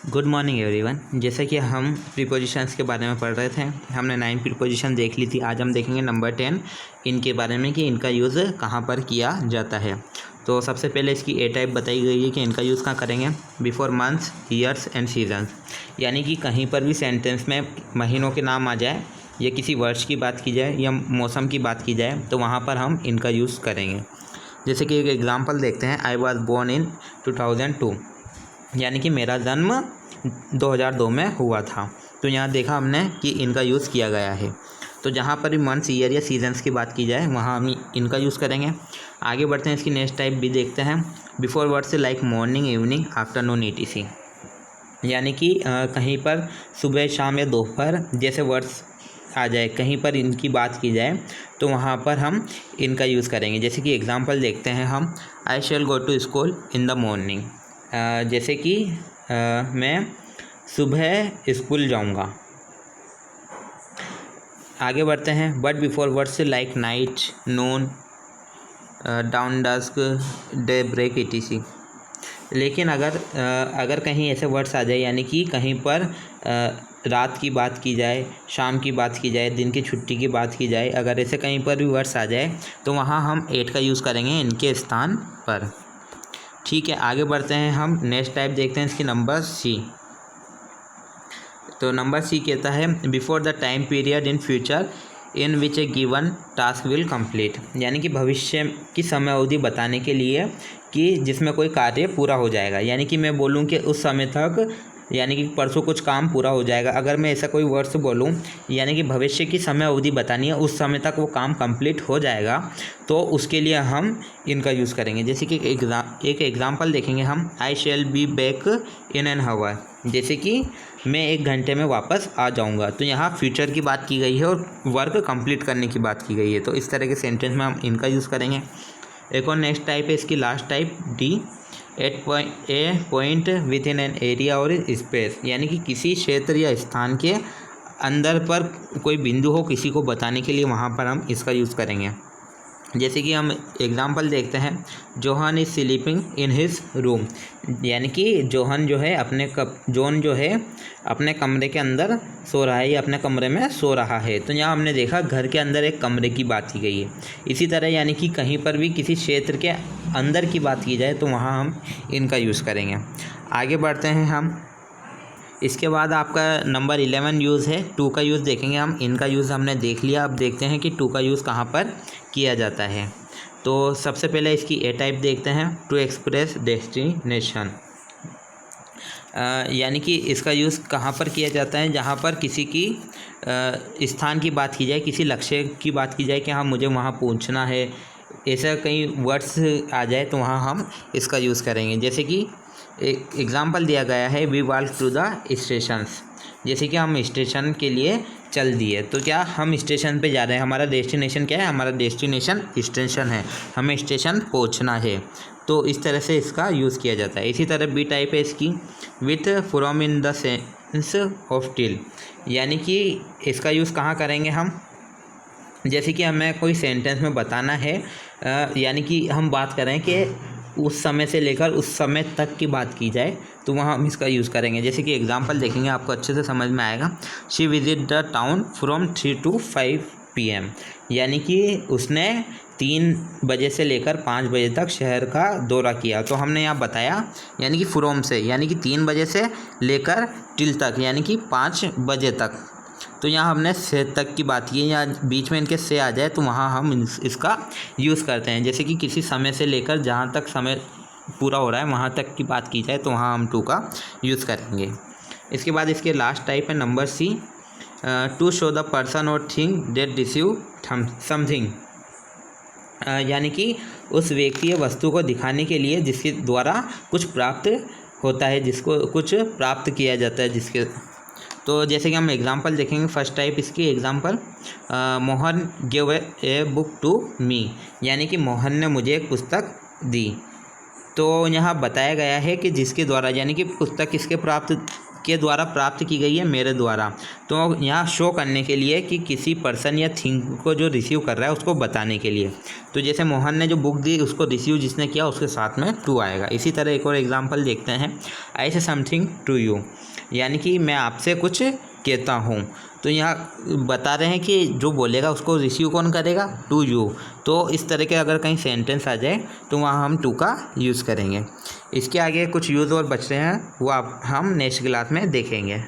Good morning everyone. जैसे कि हम प्रीपोजिशंस के बारे में पढ़ रहे थे, हमने 9 प्रीपोजिशन देख ली थी। आज हम देखेंगे नंबर 10 इनके बारे में कि इनका यूज़ कहाँ पर किया जाता है। तो सबसे पहले इसकी ए टाइप बताई गई है कि इनका यूज़ कहाँ करेंगे। Before months, years and seasons, यानी कि कहीं पर भी सेंटेंस में महीनों के नाम आ जाए या किसी वर्ष की बात की जाए या मौसम की बात की जाए तो वहाँ पर हम इनका यूज़ करेंगे। जैसे कि एक एग्ज़ाम्पल देखते हैं, आई वॉज बोर्न इन 2002, यानी कि मेरा जन्म 2002 में हुआ था। तो यहाँ देखा हमने कि इनका यूज़ किया गया है। तो जहाँ पर भी मंथ्स, ईयर या सीजन्स की बात की जाए वहाँ हम इनका यूज़ करेंगे। आगे बढ़ते हैं, इसकी नेक्स्ट टाइप भी देखते हैं। Before words like morning, evening, afternoon, etc, यानी कि कहीं पर सुबह, शाम या दोपहर जैसे वर्ड्स आ जाए, कहीं पर इनकी बात की जाए तो वहाँ पर हम इनका यूज़ करेंगे। जैसे कि एग्ज़ाम्पल देखते हैं हम, I shall go to school in the morning, जैसे कि मैं सुबह स्कूल जाऊंगा। आगे बढ़ते हैं, but before words like night, noon, dawn dusk, daybreak, etc, लेकिन अगर कहीं ऐसे वर्ड्स आ जाए, यानी कि कहीं पर रात की बात की जाए, शाम की बात की जाए, दिन की छुट्टी की बात की जाए, अगर ऐसे कहीं पर भी वर्ड्स आ जाए तो वहाँ हम एट का यूज़ करेंगे इनके स्थान पर। ठीक है, आगे बढ़ते हैं हम, नेक्स्ट टाइप देखते हैं इसकी नंबर सी। तो नंबर सी कहता है, before the time period in future in which A given task will complete, यानी कि भविष्य की समय अवधि बताने के लिए कि जिसमें कोई कार्य पूरा हो जाएगा। यानी कि मैं बोलूँ कि उस समय तक, यानी कि परसों कुछ काम पूरा हो जाएगा। अगर मैं ऐसा कोई वर्ड्स बोलूँ, यानी कि भविष्य की समय अवधि बतानी है, उस समय तक वो काम कंप्लीट हो जाएगा, तो उसके लिए हम इनका यूज़ करेंगे। जैसे कि एक एग्ज़ाम्पल देखेंगे हम, I shall be back in an hour, जैसे कि मैं 1 घंटे में वापस आ जाऊंगा। तो यहाँ फ्यूचर की बात की गई है और वर्क कंप्लीट करने की बात की गई है। तो इस तरह के सेंटेंस में हम इनका यूज़ करेंगे। एक और नेक्स्ट टाइप है इसकी last type D, A point with in an area और स्पेस, यानी कि किसी क्षेत्र या स्थान के अंदर पर कोई बिंदु हो किसी को बताने के लिए वहाँ पर हम इसका यूज़ करेंगे। जैसे कि हम एग्ज़ाम्पल देखते हैं, Johan is sleeping in his room, यानी कि जोहन जो है जोन जो है अपने कमरे के अंदर सो रहा है या अपने कमरे में सो रहा है। तो यहाँ हमने देखा घर के अंदर एक कमरे की बात की गई है। इसी तरह यानी कि कहीं पर भी किसी क्षेत्र के अंदर की बात की जाए तो वहाँ हम इनका यूज़ करेंगे। आगे बढ़ते हैं हम, इसके बाद आपका नंबर 11 यूज़ है, टू का यूज़ देखेंगे हम। इनका यूज़ हमने देख लिया, अब देखते हैं कि टू का यूज़ कहाँ पर किया जाता है। तो सबसे पहले इसकी ए टाइप देखते हैं, टू एक्सप्रेस डेस्टिनेशन, यानी कि इसका यूज़ कहाँ पर किया जाता है, जहाँ पर किसी की स्थान की बात की जाए, किसी लक्ष्य की बात की जाए कि हाँ मुझे वहाँ पहुँचना है, ऐसा कई वर्ड्स आ जाए तो वहाँ हम इसका यूज़ करेंगे। जैसे कि एक एग्ज़ाम्पल दिया गया है, we walk to the stations, जैसे कि हम स्टेशन के लिए चल दिए। तो क्या हम स्टेशन पे जा रहे हैं, हमारा डेस्टिनेशन क्या है, हमारा डेस्टिनेशन स्टेशन है, हमें स्टेशन पहुंचना है। तो इस तरह से इसका यूज़ किया जाता है। इसी तरह बी टाइप है इसकी, with from in the sense of till, यानी कि इसका यूज़ कहाँ करेंगे हम, जैसे कि हमें कोई सेंटेंस में बताना है, यानी कि हम बात करें कि उस समय से लेकर उस समय तक की बात की जाए तो वहाँ हम इसका यूज़ करेंगे। जैसे कि एग्ज़ाम्पल देखेंगे, आपको अच्छे से समझ में आएगा। She visit the town from 3 to 5 PM, यानी कि उसने 3 बजे से लेकर 5 बजे तक शहर का दौरा किया। तो हमने यहाँ बताया, यानी कि फ्रॉम से, यानी कि 3 बजे से लेकर टिल तक, यानी कि 5 बजे तक। तो यहाँ हमने से तक की बात की है, या बीच में इनके से आ जाए तो वहाँ हम इसका यूज़ करते हैं। जैसे कि किसी समय से लेकर जहाँ तक समय पूरा हो रहा है वहाँ तक की बात की जाए तो वहाँ हम टू का यूज़ करेंगे। इसके बाद इसके लास्ट टाइप है number C, to show the person or thing that receive something, यानी कि उस व्यक्ति या वस्तु को दिखाने के लिए जिसके द्वारा कुछ प्राप्त होता है, जिसको कुछ प्राप्त किया जाता है जिसके। तो जैसे कि हम एग्ज़ाम्पल देखेंगे, फर्स्ट टाइप इसकी example, Mohan give a book to me, यानी कि मोहन ने मुझे एक पुस्तक दी। तो यहाँ बताया गया है कि जिसके द्वारा, यानी कि पुस्तक किसके प्राप्त किसके द्वारा प्राप्त की गई है, मेरे द्वारा। तो यहाँ शो करने के लिए कि किसी पर्सन या थिंग को जो रिसीव कर रहा है उसको बताने के लिए। तो जैसे मोहन ने जो बुक दी उसको रिसीव जिसने किया उसके साथ में टू आएगा। इसी तरह एक और एग्जांपल देखते हैं, आई से समथिंग टू यू, यानी कि मैं आपसे कुछ कहता हूँ। तो यहाँ बता रहे हैं कि जो बोलेगा उसको रिसीव कौन करेगा, टू यू। तो इस तरह के अगर कहीं सेंटेंस आ जाए तो वहाँ हम टू का यूज़ करेंगे। इसके आगे कुछ यूज़ और बच रहे हैं वो हम नेक्स्ट क्लास में देखेंगे।